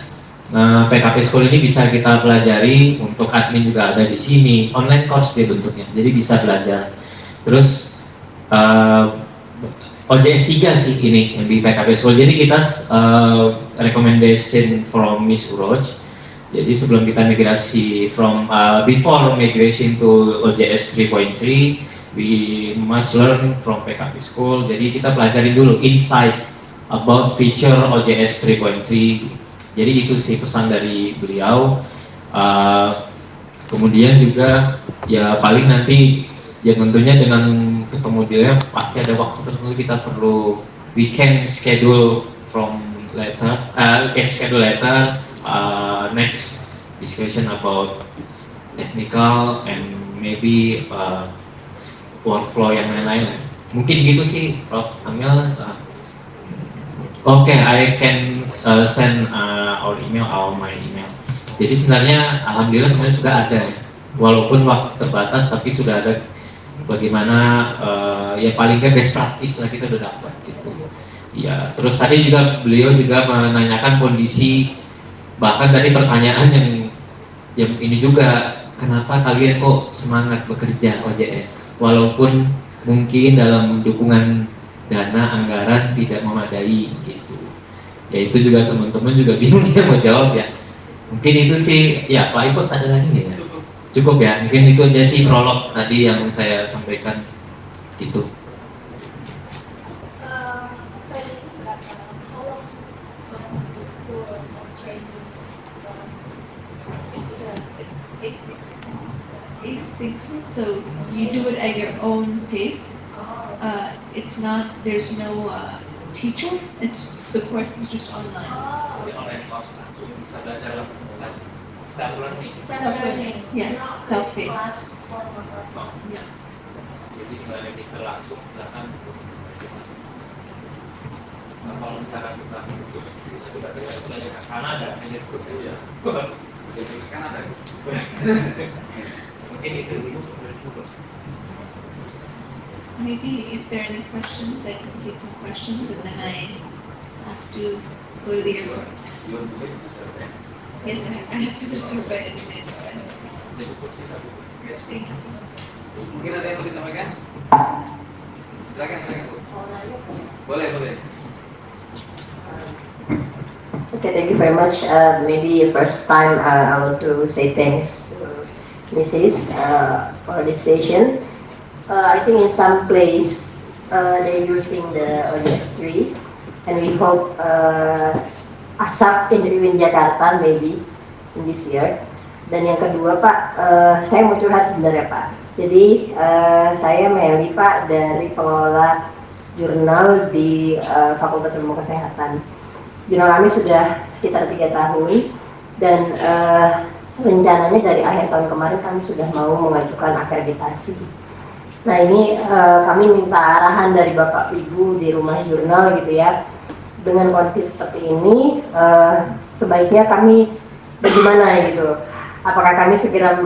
PKP school ini bisa kita pelajari, untuk admin juga ada di sini, online course dia bentuknya, jadi bisa belajar. Terus OJS 3 sih ini yang di PKP school. Jadi kita recommendation from Miss Uroj. Jadi sebelum kita migrasi from before migration to OJS 3.3, we must learn from PKP school. Jadi kita pelajari dulu insight about feature OJS 3.3. Jadi itu sih pesan dari beliau. Kemudian juga ya paling nanti ya tentunya dengan ketemu dia pasti ada waktu tertentu kita perlu we can schedule later next discussion about technical and maybe workflow yang lain-lain. Mungkin gitu sih Prof. Amil. Okay, I can send our email my email. Jadi sebenarnya alhamdulillah sebenarnya sudah ada, walaupun waktu terbatas tapi sudah ada bagaimana ya paling nggak best practice lah kita udah dapat gitu. Ya terus tadi juga beliau juga menanyakan kondisi, bahkan tadi pertanyaan yang ini juga, kenapa kalian kok semangat bekerja OJS walaupun mungkin dalam dukungan dana anggaran tidak memadai gitu. Ya itu juga teman-teman juga bingung ya mau jawab ya. Mungkin itu sih ya Pak Iput ada lagi nggak ya? Cukup ya, mungkin itu aja sih prolog tadi yang saya sampaikan gitu. Asynchronous, so you do it at your own pace. It's not, there's no teacher, the course is just online. Di online course langsung bisa belajar langsung self learning. Self-learning. Yes, self-paced. Yeah. Jadi tinggal register langsung, silakan. Nah, kalau misalkan kita khusus kita belajar ke Kanada, hanya ikut aja. Jadi kan ada. Mungkin itu sih. Maybe if there are any questions, I can take some questions and then I have to go to the airport. You want to do it? Okay. Yes, I have to go to Surabaya today, so I have to. Jadi kursi satu. Thank you. Mungkin ada yang mau disampaikan? Silakan, silakan Bu. Boleh, boleh. Okay, thank you very much. Maybe first time I want to say thanks to Mrs. For this session. I think in some place they're using the OJS3, and we hope ASAP in Jakarta maybe in this year. Dan yang kedua Pak, saya mau curhat sebenarnya Pak. Jadi saya Meli Pak dari pengelola jurnal di Fakultas Ilmu Kesehatan. Jurnal kami sudah sekitar 3 tahun dan rencananya dari akhir tahun kemarin kami sudah mau mengajukan akreditasi. Nah ini kami minta arahan dari Bapak Ibu di rumah jurnal gitu ya. Dengan kondisi seperti ini sebaiknya kami bagaimana gitu. Apakah kami segera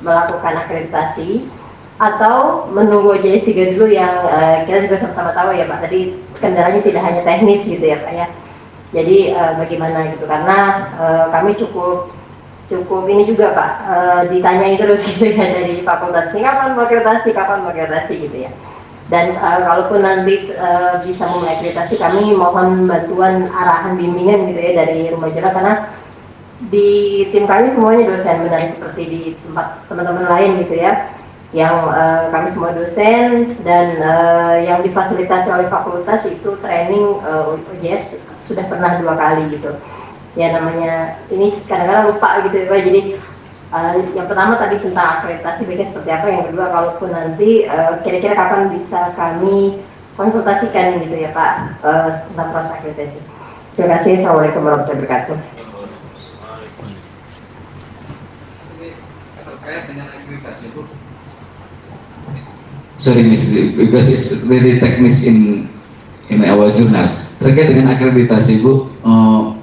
melakukan akreditasi atau menunggu OJS 3 dulu yang kita juga sama-sama tahu ya Pak, tadi kendalanya tidak hanya teknis gitu ya Pak ya. Jadi bagaimana gitu, karena kami cukup ini juga Pak, ditanyai terus gitu ya dari fakultas ini kapan mau akreditasi gitu ya. Dan kalaupun nanti bisa memulai akreditasi, kami mohon bantuan arahan bimbingan gitu ya dari rumah jurnal, karena di tim kami semuanya dosen, benar seperti di tempat teman-teman lain gitu ya, yang kami semua dosen dan yang difasilitasi oleh fakultas itu training OJS sudah pernah 2 kali gitu ya. Namanya ini kadang-kadang lupa gitu ya Pak. Jadi yang pertama tadi tentang akreditasi baiknya seperti apa, yang kedua kalaupun nanti kira-kira kapan bisa kami konsultasikan gitu ya Pak tentang proses akreditasi. Terima kasih. Assalamualaikum warahmatullahi wabarakatuh. Terkait dengan akreditasi Bu. Sorry Miss, because it's very technical in our journal. Terkait dengan akreditasi Bu,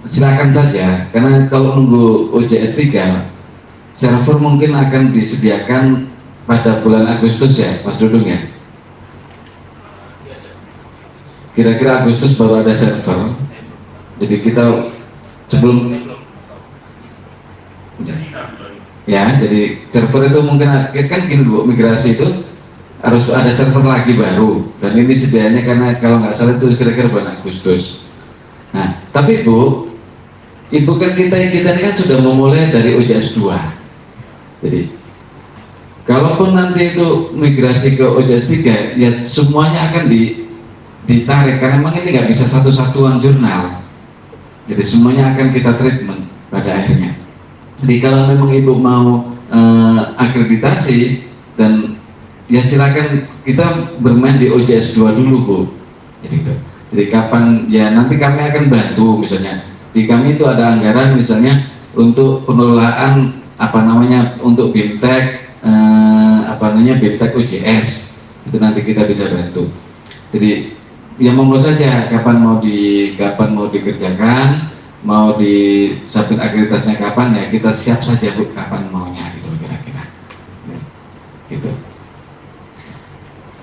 silakan saja, karena kalau nunggu OJS 3, server mungkin akan disediakan pada bulan Agustus ya, Mas Dudung ya. Kira-kira Agustus baru ada server, jadi kita sebelum ya, jadi server itu mungkin kan gini Bu, migrasi itu harus ada server lagi baru, dan ini sedianya karena kalau nggak salah itu kira-kira bulan Agustus. Nah, tapi Bu, Ibu kan kita ini kan sudah memulai dari OJS 2. Jadi, kalaupun nanti itu migrasi ke OJS 3, ya semuanya akan ditarik, karena memang ini nggak bisa satu-satuan jurnal. Jadi semuanya akan kita treatment pada akhirnya. Jadi kalau memang Ibu mau akreditasi, dan ya silakan kita bermain di OJS 2 dulu Bu. Jadi kapan ya nanti kami akan bantu, misalnya di kami itu ada anggaran misalnya untuk pengelolaan untuk BIMTEK BIMTEK OJS, itu nanti kita bisa bantu. Jadi ya monggo saja kapan mau dikerjakan, mau disubmit akreditasinya kapan, ya kita siap saja Bu, kapan maunya gitu kira-kira. Gitu.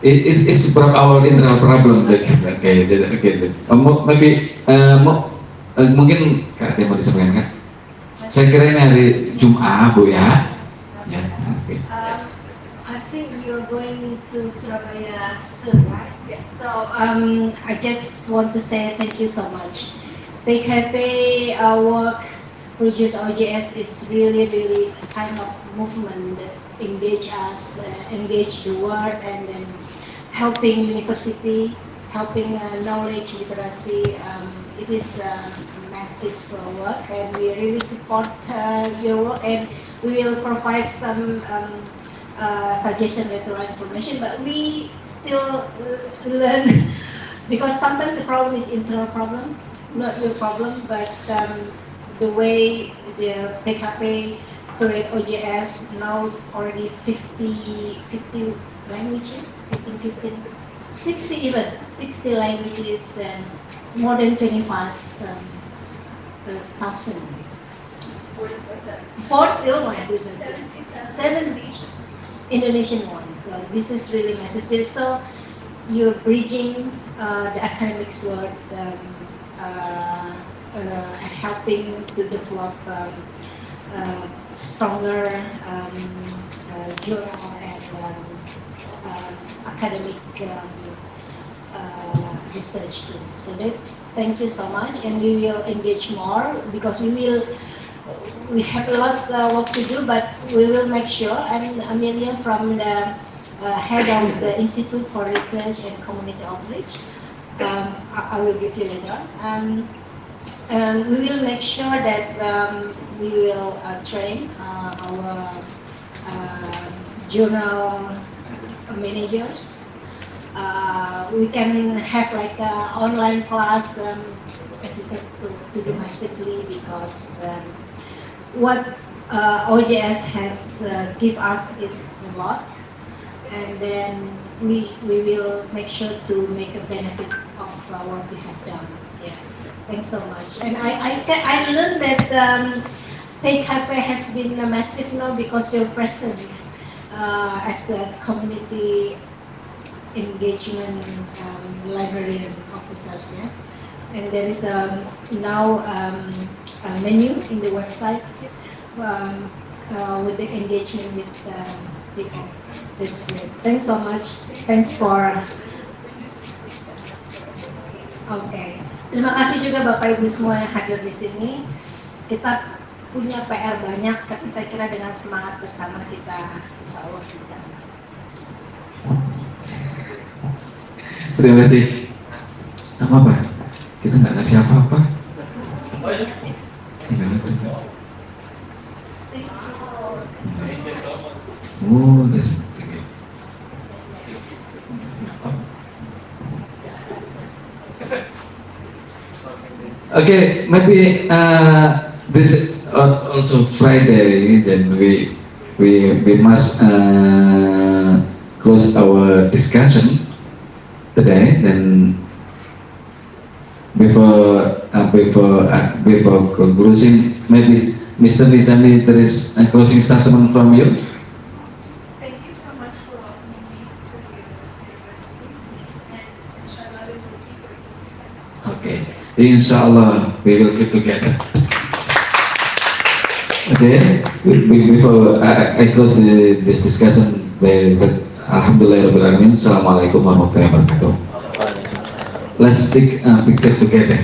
It's from our internal problem. Okay. Maybe mungkin ada yang mau disampaikan kan? Saya kira ini hari Jumat Bu ya. Ya. Okay. I think you're going to Surabaya soon, right? Yeah. So I just want to say thank you so much. PKP work produce OJS is really a kind of movement that engage us, engage the world, and then helping university, helping knowledge literacy. It is massive work, and we really support your work, and we will provide some suggestion later on information, but we still learn because sometimes the problem is internal problem, not your problem, but the way the PKP create OJS now already 50 languages, 60 even, 60 languages and more than 25,000. 40, oh my goodness, 7 Indonesian ones. So this is really necessary. So you're bridging the academics world, helping to develop stronger journal and academic research too. So thank you so much, and we will engage more because we have a lot work to do, but we will make sure. I'm Amelia from the head of the Institute for Research and Community Outreach. I will give you later on. We will make sure that we will train our journal managers. We can have like an online class as you said, to do massively because what OJS has give us is a lot, and then we will make sure to make a benefit of what we have done. Yeah. Thanks so much. And I learned that PKP has been a massive now because your presence as a community engagement librarian officers. Yeah. And there is now a menu in the website with the engagement with people. That's great. Thanks so much. Thanks for. Okay. Terima kasih juga Bapak Ibu semua yang hadir di sini. Kita punya PR banyak, tapi saya kira dengan semangat bersama kita insya Allah bisa. Terima kasih. Apa? Kita nggak ngasih apa-apa. Oh, that's okay. Okay, maybe this also Friday. Then we must close our discussion today. Then before conclusion, maybe Mr. Nizami, there is a closing statement from you. Thank you so much for welcoming me to the university, and inshallah we will keep working. Okay, inshallah we will keep together. Okay, before I close this discussion with Alhamdulillahirobbilalamin. Assalamualaikum warahmatullahi wabarakatuh. Let's take a picture together.